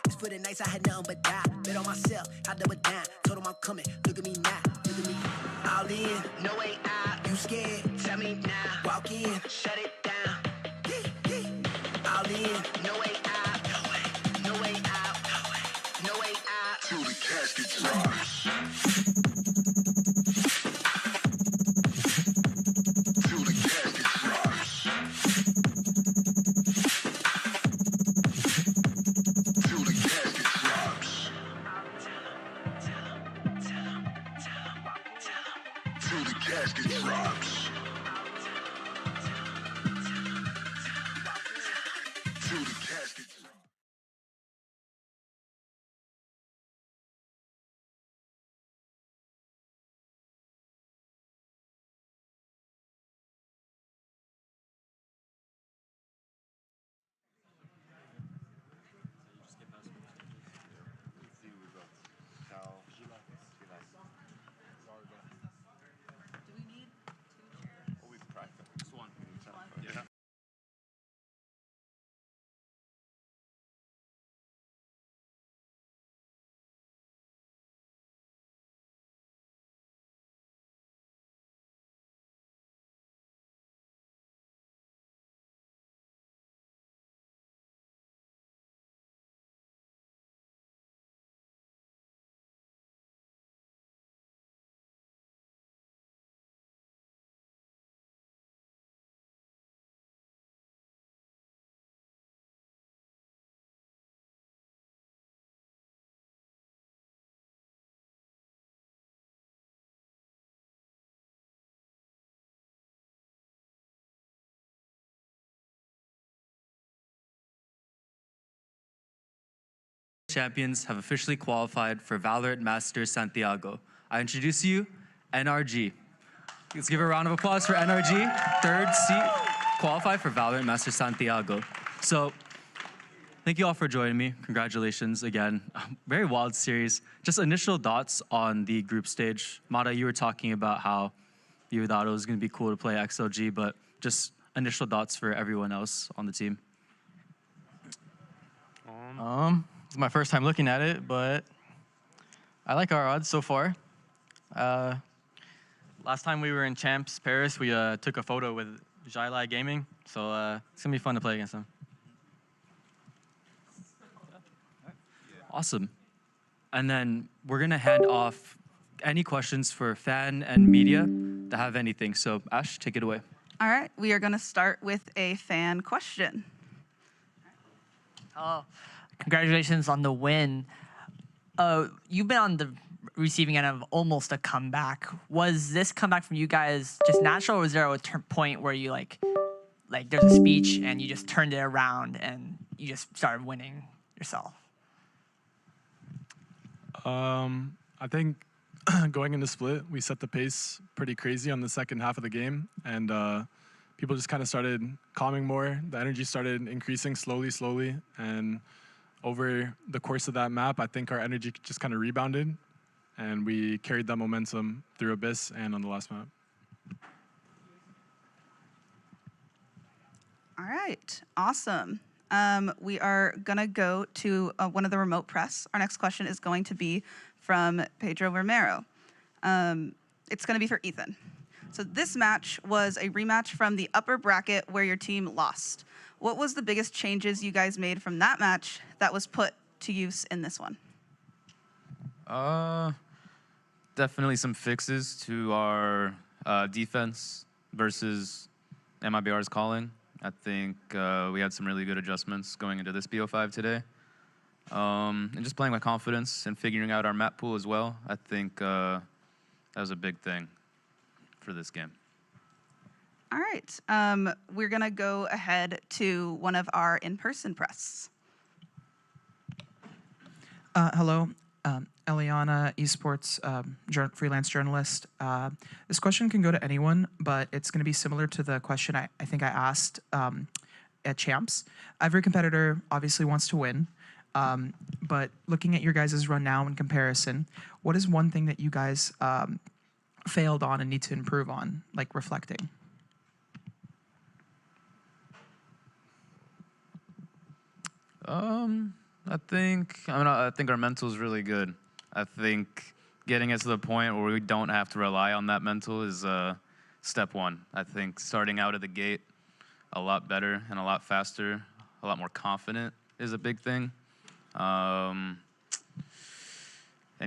It's for the nights I had nothing but die. Bet on myself, I double down. Told him I'm coming. Look at me now. Look at me. All in, no way out. You scared? Tell me now. Walk in, shut it down. All in, no way out. No way out. No way out. Till the casket drops. Till the casket drops. Till the casket drops. Till the casket drops. Till the casket drops. Champions have officially qualified for VALORANT Masters Santiago. I introduce to you NRG. Let's give a round of applause for NRG, third seat, qualified for VALORANT Masters Santiago. So, thank you all for joining me. Congratulations again. Very wild series. Just initial thoughts on the group stage. Mata, you were talking about how you thought it was going to be cool to play XLG, but just initial thoughts for everyone else on the team. It's my first time looking at it, but I like our odds so far. Last time we were in Champs Paris, we took a photo with Jailai Gaming, so it's gonna be fun to play against them. Awesome. And then we're gonna hand off any questions for fan and media that have anything. So Ash, take it away. All right, we are gonna start with a fan question. Oh, congratulations on the win. You've been on the receiving end of almost a comeback. Was this comeback from you guys just natural, or was there a point where you like there's a speech and you just turned it around and you just started winning yourself? I think going into split, we set the pace pretty crazy on the second half of the game, and people just kind of started calming more. The energy started increasing slowly, and over the course of that map, I think our energy just kind of rebounded, and we carried that momentum through Abyss and on the last map. All right, awesome. We are gonna go to one of the remote press. Our next question is going to be from Pedro Romero. It's gonna be for Ethan. So this match was a rematch from the upper bracket where your team lost. What was the biggest changes you guys made from that match that was put to use in this one? Definitely some fixes to our defense versus mibr's calling. I think we had some really good adjustments going into this BO5 today. And just playing with confidence and figuring out our map pool as well. I think that was a big thing for this game. All right, we're gonna go ahead to one of our in-person press. Hello, Eliana, esports freelance journalist. This question can go to anyone, but it's going to be similar to the question I think I asked at Champs. Every competitor obviously wants to win, but looking at your guys' run now in comparison, what is one thing that you guys failed on and need to improve on, like reflecting? I think our mental is really good. I think getting us to the point where we don't have to rely on that mental is step one. I think starting out of the gate a lot better and a lot faster, a lot more confident is a big thing. And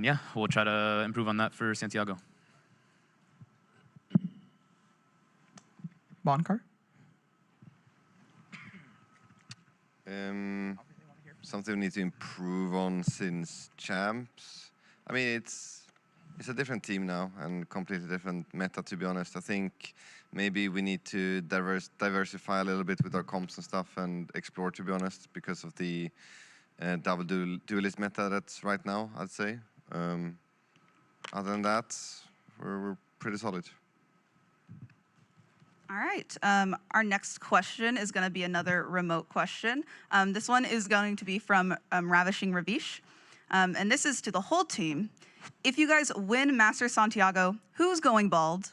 yeah, we'll try to improve on that for Santiago. Bonkar? Something we need to improve on since champs. I mean, it's a different team now and completely different meta, to be honest. I think maybe we need to diversify a little bit with our comps and stuff and explore, to be honest, because of the double duelist meta that's right now, I'd say. Other than that, we're pretty solid. All right. Our next question is going to be another remote question. This one is going to be from Ravishing Ravish. And this is to the whole team. If you guys win Masters Santiago, who's going bald?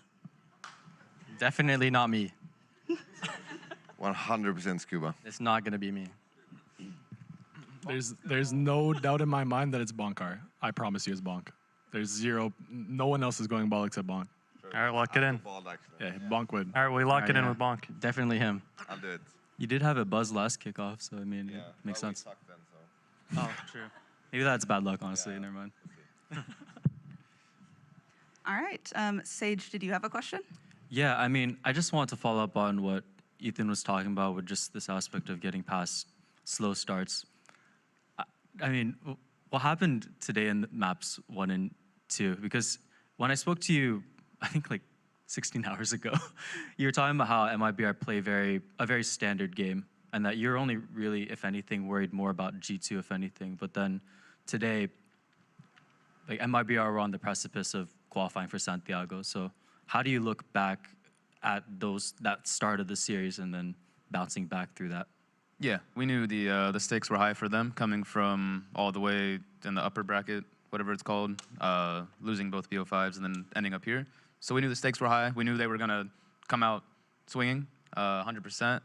Definitely not me. 100% Scuba. It's not going to be me. There's no doubt in my mind that it's Bonkar. I promise you it's Bonk. No one else is going ball except Bonk. All right, lock it in. Yeah, Bonk would. All right, we lock it in with Bonk. Definitely him. I'll do it. You did have a buzz last kickoff, so I mean, Yeah, it makes well, we sense. sucked then, so. Oh, true. Maybe that's bad luck, honestly. Yeah. Never mind. All right. Sage, did you have a question? Yeah, I mean, I just want to follow up on what Ethan was talking about with just this aspect of getting past slow starts. I mean, what happened today in maps 1 and 2? Because when I spoke to you, I think like 16 hours ago, you were talking about how mibr play a very standard game, and that you're only really, if anything, worried more about G2, if anything. But then today, like mibr were on the precipice of qualifying for Santiago. So how do you look back at that start of the series and then bouncing back through that? Yeah, we knew the stakes were high for them, coming from all the way in the upper bracket, whatever it's called, losing both BO5s and then ending up here. So we knew the stakes were high. We knew they were going to come out swinging 100%,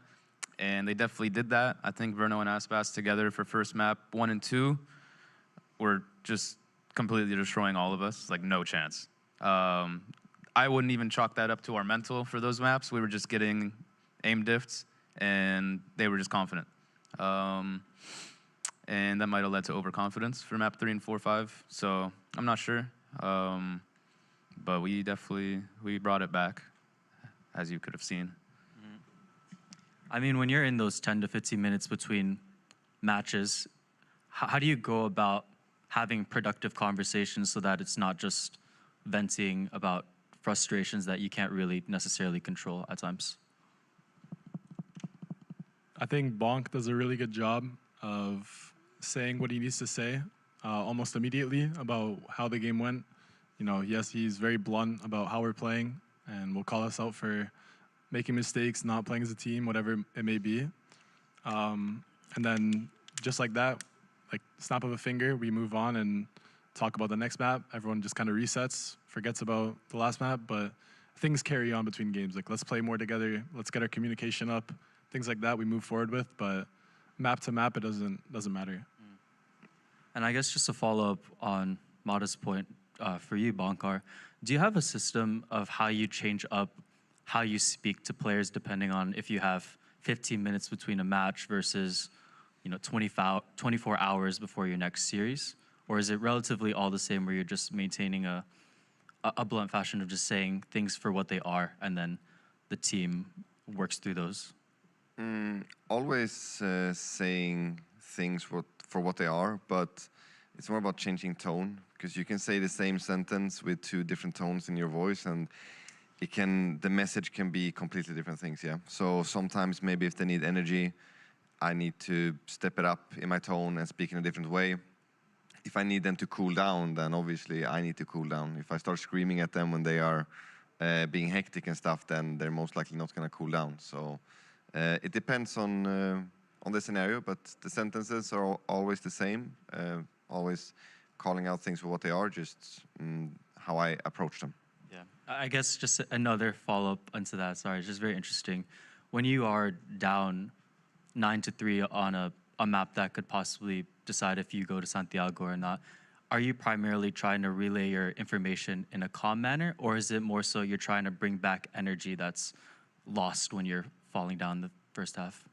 and they definitely did that. I think Verno and Aspas together for first map 1 and 2 were just completely destroying all of us, like no chance. I wouldn't even chalk that up to our mental for those maps. We were just getting aim diffs, and they were just confident. And that might have led to overconfidence for map 3 and 4, 5. So I'm not sure. But we brought it back, as you could have seen. I mean, when you're in those 10 to 15 minutes between matches, how do you go about having productive conversations so that it's not just venting about frustrations that you can't really necessarily control at times? I think Bonk does a really good job of saying what he needs to say almost immediately about how the game went. You know, yes, he's very blunt about how we're playing and will call us out for making mistakes, not playing as a team, whatever it may be. And then just like that, like snap of a finger, we move on and talk about the next map. Everyone just kind of resets, forgets about the last map, but things carry on between games. Like, let's play more together, let's get our communication up, things like that we move forward with, but map to map, it doesn't matter. And I guess just to follow up on Mada's point, for you, Bonkar, do you have a system of how you change up how you speak to players depending on if you have 15 minutes between a match versus 24 hours before your next series? Or is it relatively all the same where you're just maintaining a blunt fashion of just saying things for what they are and then the team works through those? Always saying things for what they are, but it's more about changing tone, because you can say the same sentence with 2 different tones in your voice, and the message can be completely different things, yeah. So sometimes maybe if they need energy, I need to step it up in my tone and speak in a different way. If I need them to cool down, then obviously I need to cool down. If I start screaming at them when they are being hectic and stuff, then they're most likely not going to cool down. So it depends on the scenario, but the sentences are always the same. Always calling out things for what they are, just how I approach them. Yeah, I guess just another follow-up onto that. Sorry, it's just very interesting. When you are down 9-3 on a map that could possibly decide if you go to Santiago or not, are you primarily trying to relay your information in a calm manner, or is it more so you're trying to bring back energy that's lost when you're falling down the first half?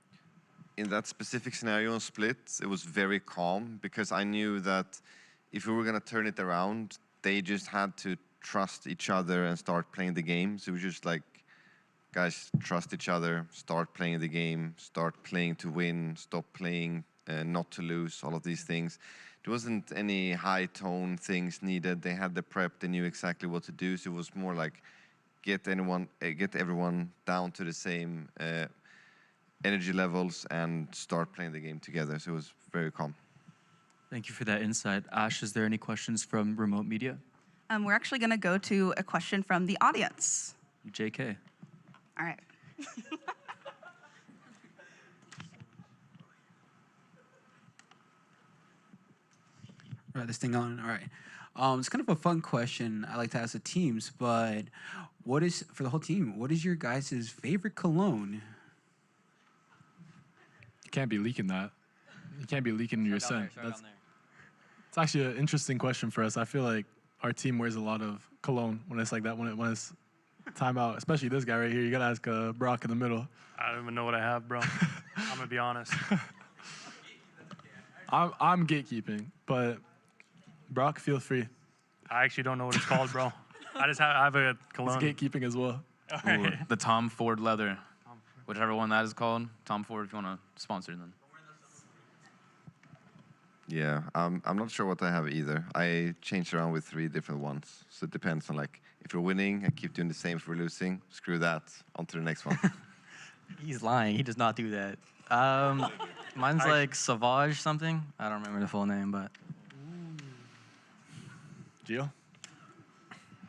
In that specific scenario on Split, it was very calm because I knew that if we were going to turn it around, they just had to trust each other and start playing the game. So it was just like, guys, trust each other, start playing the game, start playing to win, stop playing not to lose, all of these things. There wasn't any high tone things needed. They had the prep, they knew exactly what to do. So it was more like get everyone down to the same energy levels and start playing the game together. So it was very calm. Thank you for that insight. Ash, is there any questions from remote media? We're actually going to go to a question from the audience. JK. All right. Right, this thing on. All right. It's kind of a fun question I like to ask the teams, but what is, for the whole team, what is your guys' favorite cologne? You can't be leaking that. You can't be leaking your scent. It's actually an interesting question for us. I feel like our team wears a lot of cologne when it's like that, when it's time out, especially this guy right here. You gotta ask Brock in the middle. I don't even know what I have, bro. I'm gonna be honest. I'm gatekeeping, but Brock, feel free. I actually don't know what it's called, bro. I have a cologne. It's gatekeeping as well. Ooh, the Tom Ford leather, whichever one that is called. Tom Ford, if you want to sponsor them. Yeah, I'm not sure what I have either. I changed around with 3 different ones. So it depends on like, if we're winning, I keep doing the same. If we're losing, screw that, on to the next one. He's lying. He does not do that. Mine's like Sauvage something. I don't remember the full name, but. Gio?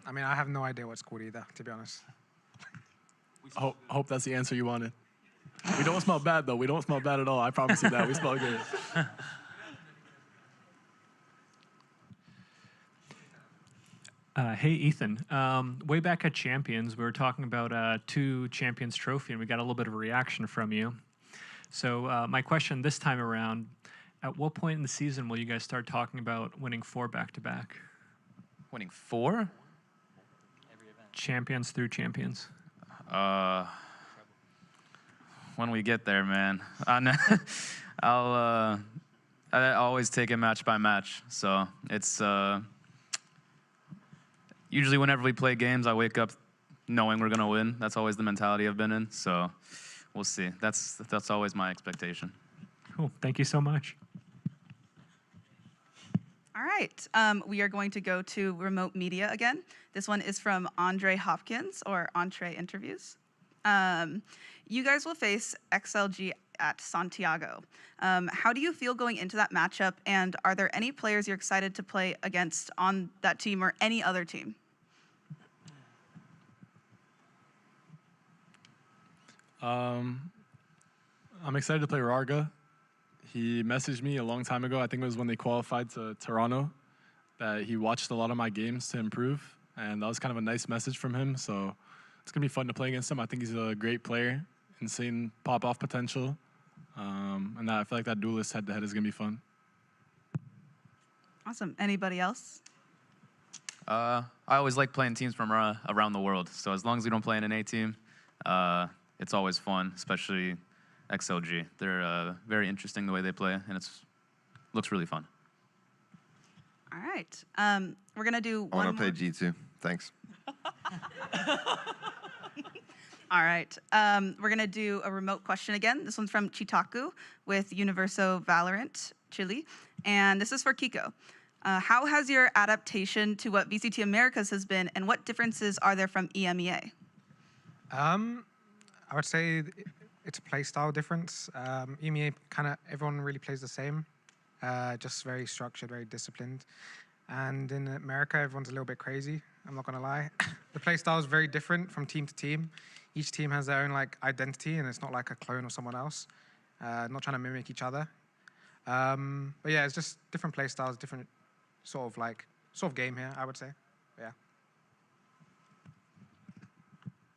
I mean, I have no idea what it's called either, to be honest. Hope that's the answer you wanted. We don't smell bad, though. We don't smell bad at all. I promise you that. We smell good. Hey, Ethan. Way back at Champions, we were talking about 2 Champions Trophy, and we got a little bit of a reaction from you. So my question this time around, at what point in the season will you guys start talking about winning 4 back-to-back? Winning 4? Champions through Champions. When we get there, man. I always take it match by match. So it's usually whenever we play games, I wake up knowing we're gonna win. That's always the mentality I've been in. So we'll see. That's always my expectation. Cool. Thank you so much. All right. We are going to go to remote media again. This one is from Andre Hopkins, or Entree Interviews. You guys will face XLG at Santiago. How do you feel going into that matchup, and are there any players you're excited to play against on that team or any other team? I'm excited to play Rarga. He messaged me a long time ago, I think it was when they qualified to Toronto, that he watched a lot of my games to improve, and that was kind of a nice message from him, so it's going to be fun to play against him. I think he's a great player, insane pop-off potential, and I feel like that duelist head-to-head is going to be fun. Awesome. Anybody else? I always like playing teams from around the world, so as long as we don't play in an A team, it's always fun, especially XLG. They're very interesting the way they play, and looks really fun. All right. We're going to do one I want to more. play G2. Thanks. All right. We're going to do a remote question again. This one's from Chitaku with Universo VALORANT Chile. And this is for Kiko. How has your adaptation to what VCT Americas has been, and what differences are there from EMEA? I would say it's a play style difference. EMEA, kind of everyone really plays the same, just very structured, very disciplined. And in America, everyone's a little bit crazy, I'm not gonna lie. The play style is very different from team to team. Each team has their own like identity, and it's not like a clone of someone else. Not trying to mimic each other. But yeah, it's just different play styles, different sort of game here, I would say. Yeah.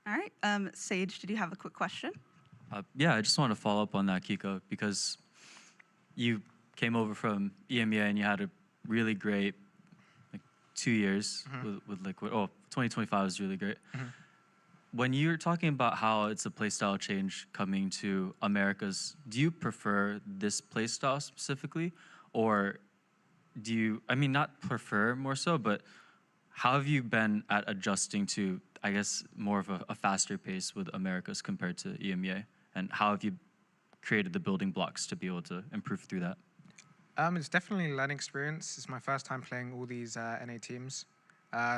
All right. Sage, did you have a quick question? Yeah, I just want to follow up on that, Kiko, because you came over from EMEA and you had a really great 2 years with Liquid. Oh, 2025 was really great. When you're talking about how it's a playstyle change coming to Americas, do you prefer this playstyle specifically? Or do you, I mean, not prefer more so, but how have you been at adjusting to, I guess, more of a faster pace with Americas compared to EMEA? And how have you created the building blocks to be able to improve through that? It's definitely a learning experience. It's my first time playing all these NA teams,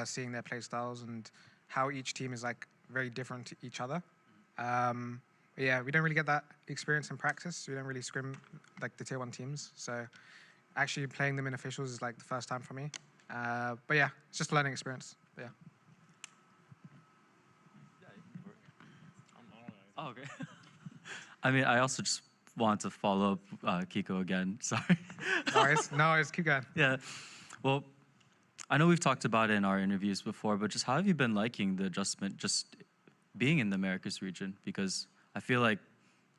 seeing their play styles and how each team is like very different to each other. Yeah, we don't really get that experience in practice. We don't really scrim like the tier 1 teams. So actually playing them in officials is like the first time for me. But yeah, it's just a learning experience. But yeah. Oh, okay. I mean, I also just want to follow up Kiko again. Sorry. No worries, keep going. Yeah. Well, I know we've talked about it in our interviews before, but just how have you been liking the adjustment just being in the Americas region? Because I feel like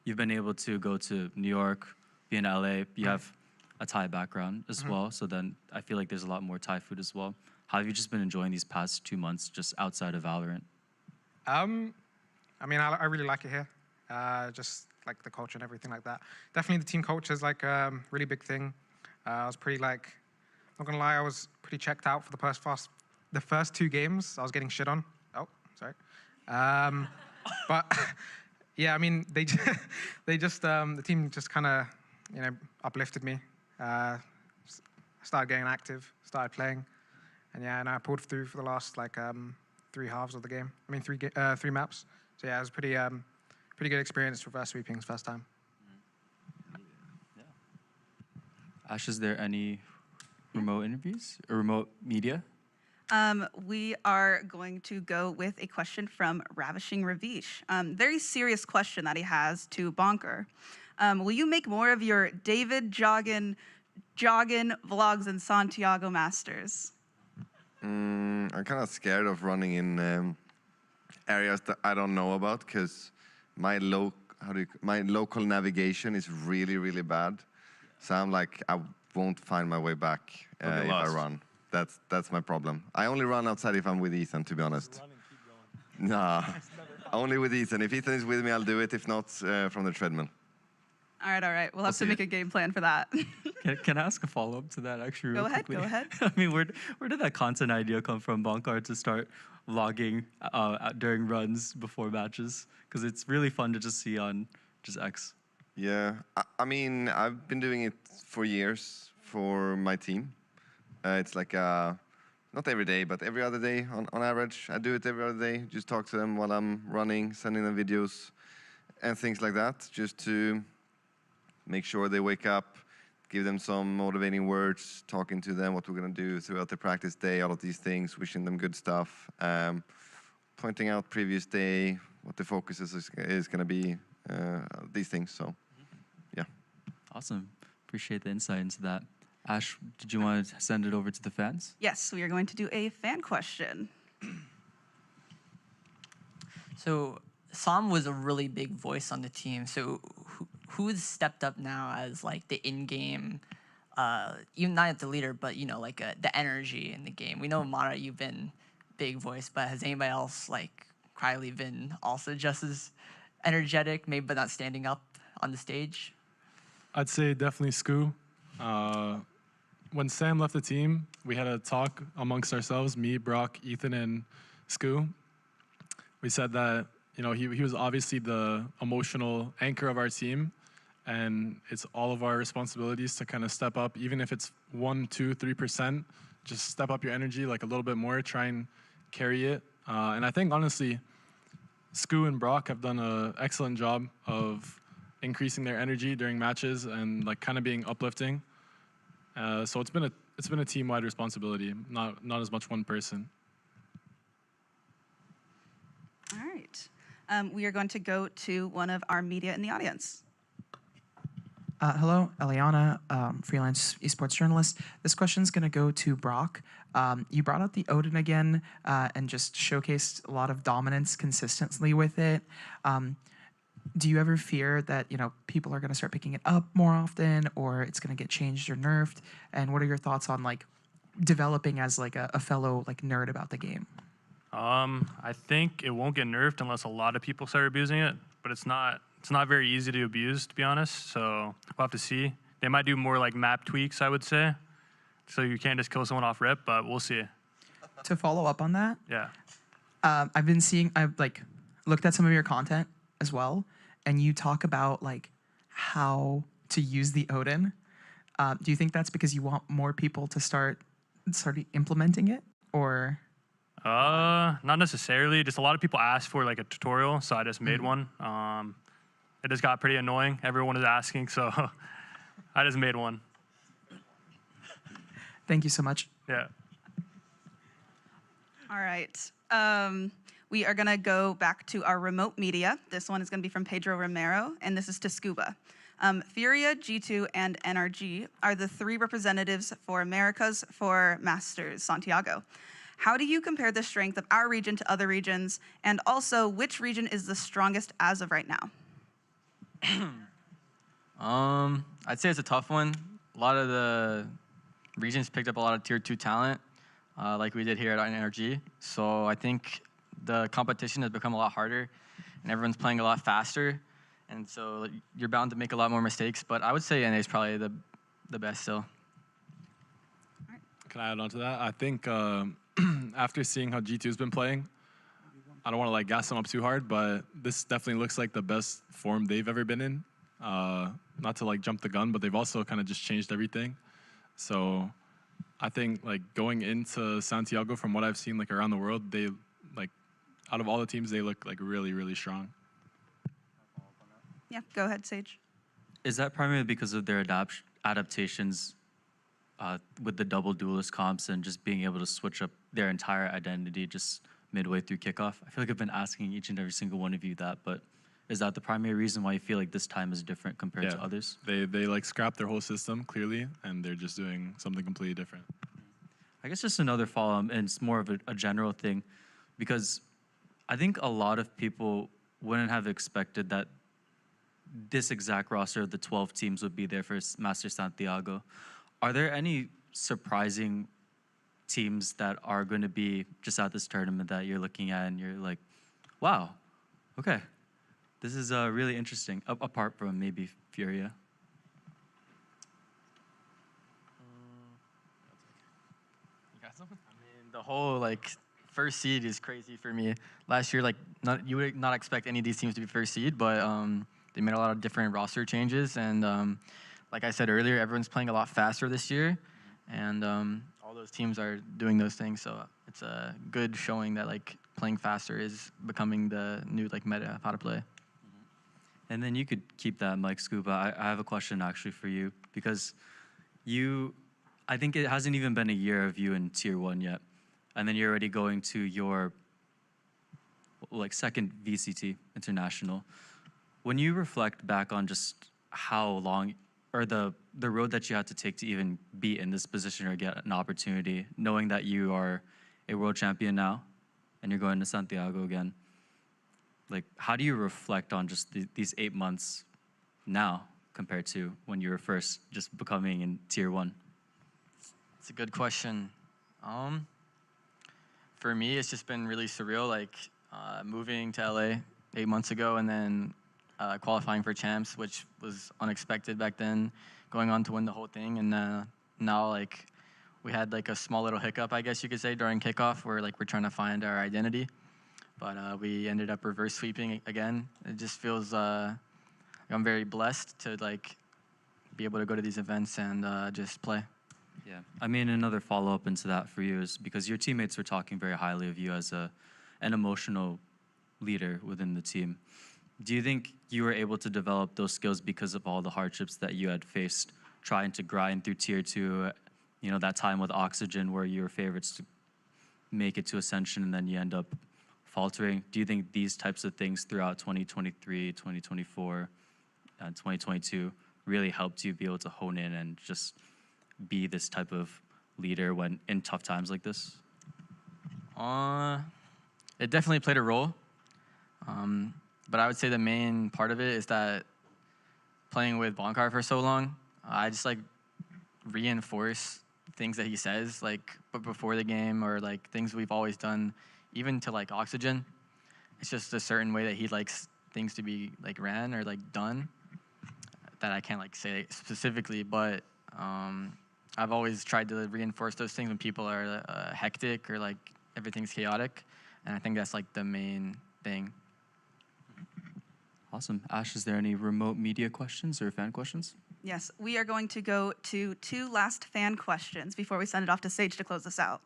you've been able to go to New York, be in LA, you have a Thai background as well, so then I feel like there's a lot more Thai food as well. How have you just been enjoying these past 2 months just outside of Valorant? I mean, I really like it here. Just like the culture and everything like that. Definitely the team culture is like a really big thing. I was pretty like, not gonna lie, I was pretty checked out for the first 2 games. I was getting shit on. Oh, sorry. But yeah, I mean, the team just kind of, you know, uplifted me. Started getting active, started playing, and yeah, and I pulled through for the last like 3 halves of the game. I mean, 3 maps. So yeah, it was pretty good experience reverse sweepings first time. Ash, is there any remote interviews or remote media? We are going to go with a question from Ravishing Ravish. Very serious question that he has to Bonker. Will you make more of your David jogging vlogs in Santiago Masters? I'm kind of scared of running in areas that I don't know about because my local navigation is really, really bad. So I'm like, I won't find my way back if I run. That's my problem. I only run outside if I'm with Ethan, to be honest. Nah, only with Ethan. If Ethan is with me, I'll do it. If not, from the treadmill. All right. We'll have to make a game plan for that. Can I ask a follow-up to that, actually, real quickly? Go ahead. I mean, where did that content idea come from, Bonkar, to start vlogging during runs before matches? Because it's really fun to just see on just X. Yeah, I mean, I've been doing it for years for my team. It's like, not every day, but every other day on average. I do it every other day, just talk to them while I'm running, sending them videos and things like that, just to make sure they wake up, give them some motivating words, talking to them what we're going to do throughout the practice day, all of these things, wishing them good stuff, pointing out previous day, what the focus is going to be, these things. So, yeah. Awesome. Appreciate the insight into that. Ash, did you want to send it over to the fans? Yes, we are going to do a fan question. So Sam was a really big voice on the team. So who's stepped up now as like the in-game, even not at the leader, but you know, like the energy in the game? We know Mara, you've been big voice, but has anybody else like Kylie been also just as energetic, maybe but not standing up on the stage? I'd say definitely Scoo. When Sam left the team, we had a talk amongst ourselves, me, Brock, Ethan, and Scoo. We said that, you know, he was obviously the emotional anchor of our team, and it's all of our responsibilities to kind of step up, even if it's 1%, 2%, 3%, just step up your energy like a little bit more, try and carry it. And I think, honestly, Scoo and Brock have done an excellent job of increasing their energy during matches and like kind of being uplifting. So it's been a team-wide responsibility, not as much one person. All right. We are going to go to one of our media in the audience. Hello, Eliana, freelance esports journalist. This question is going to go to Brock. You brought out the Odin again and just showcased a lot of dominance consistently with it. do you ever fear that, people are going to start picking it up more often, or it's going to get changed or nerfed? And what are your thoughts on like developing as like a fellow like nerd about the game? I think it won't get nerfed unless a lot of people start abusing it, but it's not very easy to abuse, to be honest. So we'll have to see. They might do more like map tweaks, I would say, so you can't just kill someone off rip, but we'll see. To follow up on that, Yeah. I've like looked at some of your content as well, and you talk about like how to use the Odin. Do you think that's because you want more people to start implementing it, or? Not necessarily. Just a lot of people ask for like a tutorial, so I just made one. It just got pretty annoying. Everyone is asking, so I just made one. Thank you so much. Yeah. All right. We are going to go back to our remote media. This one is going to be from Pedro Romero, and this is to Scuba. Furia, G2, and NRG are the 3 representatives for Americas for Masters Santiago. How do you compare the strength of our region to other regions, and also which region is the strongest as of right now? I'd say it's a tough one. A lot of the regions picked up a lot of tier 2 talent, like we did here at NRG. So I think the competition has become a lot harder, and everyone's playing a lot faster. And so you're bound to make a lot more mistakes. But I would say NA is probably the best still. Can I add on to that? I think after seeing how G2's been playing, I don't want to like gas them up too hard, but this definitely looks like the best form they've ever been in. Not to like jump the gun, but they've also kind of just changed everything. So I think like going into Santiago, from what I've seen like around the world, they like out of all the teams, they look like really, really strong. Yeah, go ahead, Sage. Is that primarily because of their adaptations with the double duelist comps and just being able to switch up their entire identity just midway through kickoff? I feel like I've been asking each and every single one of you that, but is that the primary reason why you feel like this time is different compared to others? They like scrapped their whole system clearly, and they're just doing something completely different. I guess just another follow-up, and it's more of a general thing, because I think a lot of people wouldn't have expected that this exact roster of the 12 teams would be there for Masters Santiago. Are there any surprising teams that are going to be just at this tournament that you're looking at and you're like, wow, okay, this is really interesting, apart from maybe Furia? I mean, the whole like first seed is crazy for me. Last year, like you would not expect any of these teams to be first seed, but they made a lot of different roster changes, and like I said earlier, everyone's playing a lot faster this year, and all those teams are doing those things. So it's a good showing that like playing faster is becoming the new like meta of how to play. And then you could keep that mic, Scuba. I have a question actually for you, because I think it hasn't even been a year of you in Tier 1 yet, and then you're already going to your like second VCT International. When you reflect back on just how long, or the road that you had to take to even be in this position or get an opportunity, knowing that you are a world champion now and you're going to Santiago again, like how do you reflect on just these 8 months now compared to when you were first just becoming in Tier 1? It's a good question. For me, it's just been really surreal, like moving to LA 8 months ago and then qualifying for champs, which was unexpected back then, going on to win the whole thing, and now like we had like a small little hiccup, I guess you could say, during kickoff, where like we're trying to find our identity, but we ended up reverse sweeping again. It just feels I'm very blessed to like be able to go to these events and just play. Yeah, I mean, another follow-up into that for you is because your teammates were talking very highly of you as an emotional leader within the team. Do you think you were able to develop those skills because of all the hardships that you had faced trying to grind through Tier 2, that time with Oxygen where you were favorites to make it to Ascension and then you end up faltering? Do you think these types of things throughout 2023, 2024, and 2022 really helped you be able to hone in and just be this type of leader when in tough times like this? It definitely played a role. But I would say the main part of it is that playing with Bonkar for so long, I just like reinforce things that he says, like but before the game, or like things we've always done, even to like Oxygen. It's just a certain way that he likes things to be like ran or like done that I can't like say specifically, but I've always tried to reinforce those things when people are hectic or like everything's chaotic, and I think that's like the main thing. Awesome. Ash, is there any remote media questions or fan questions? Yes, we are going to go to 2 last fan questions before we send it off to Sage to close this out.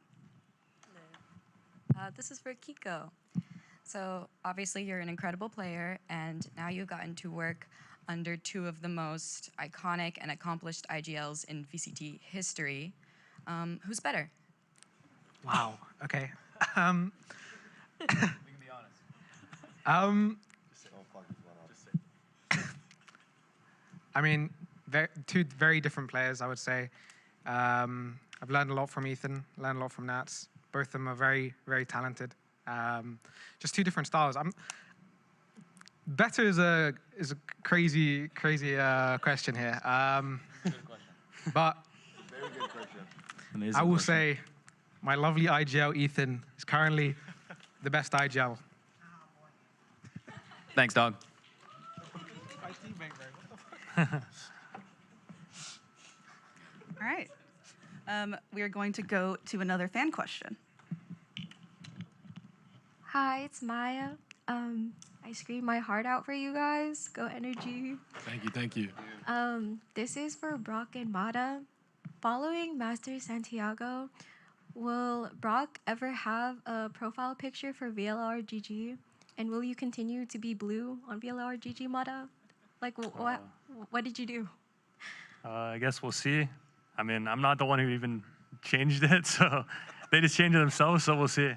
This is for Kiko. So obviously you're an incredible player, and now you've gotten to work under 2 of the most iconic and accomplished IGLs in VCT history. Who's better? Wow. Okay. We can be honest. I mean, 2 very different players, I would say. I've learned a lot from Ethan, learned a lot from Nats. Both of them are very, very talented. Just 2 different styles. Better is a crazy question here. Good question. But Very good question. Amazing I will question. say my lovely IGL Ethan is currently the best IGL. Thanks, dog. All right. We are going to go to another fan question. Hi, it's Maya. I screamed my heart out for you guys. Go Energy. Thank you, thank you. This is for Brock and Mata. Following Masters Santiago, will Brock ever have a profile picture for VLR GG? And will you continue to be blue on VLR GG, Mata? Like, what did you do? I guess we'll see. I mean, I'm not the one who even changed it, so they just changed it themselves, so we'll see.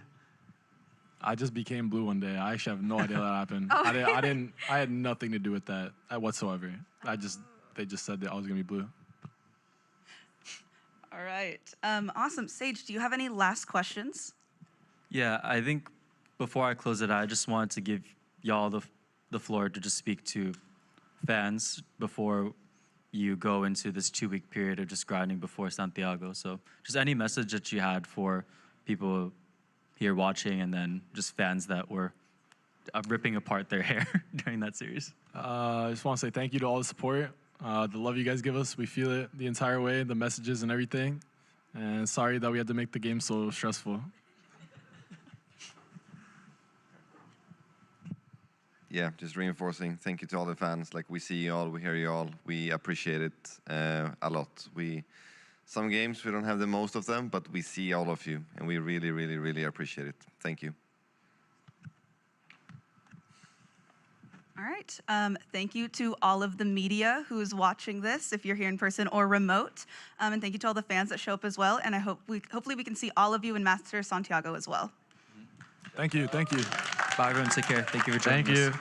I just became blue one day. I actually have no idea that happened. Oh. I had nothing to do with that whatsoever. They just said that I was gonna be blue. All right. Awesome. Sage, do you have any last questions? Yeah, I think before I close it out, I just wanted to give y'all the floor to just speak to fans before you go into this 2-week period of just grinding before Santiago. So just any message that you had for people here watching, and then just fans that were ripping apart their hair during that series. I just want to say thank you to all the support, the love you guys give us. We feel it the entire way, the messages and everything. And sorry that we had to make the game so stressful. Yeah, just reinforcing. Thank you to all the fans. Like, we see you all, we hear you all. We appreciate it a lot. Some games we don't have the most of them, but we see all of you, and we really, really, really appreciate it. Thank you. All right. Thank you to all of the media who's watching this, if you're here in person or remote. And thank you to all the fans that show up as well. And hopefully we can see all of you in Masters Santiago as well. Thank you, thank you. Bye, everyone. Take care. Thank you for joining us. Thank you.